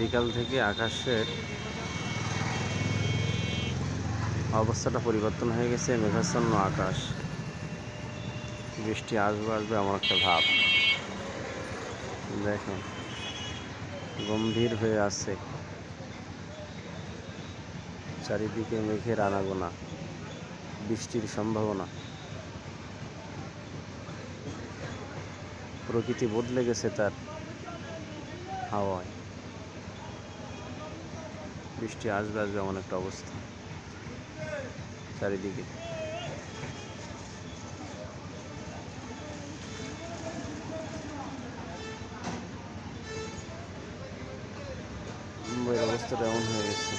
বিকাল থেকে আকাশের অবস্থাটা পরিবর্তন হয়ে গেছে, মেঘাচ্ছন্ন আকাশ, বৃষ্টি আসবে আসবে এমন একটা ভাব। দেখেন গম্ভীর হয়ে আছে, চারিদিকে মেঘের আনাগোনা, বৃষ্টির সম্ভাবনা। প্রকৃতি বদলে গেছে তার হাওয়ায়, বৃষ্টি আসবে আসবে এমন একটা অবস্থা চারিদিকে। মুম্বাইয়ের অবস্থাটা এমন হয়ে গেছে।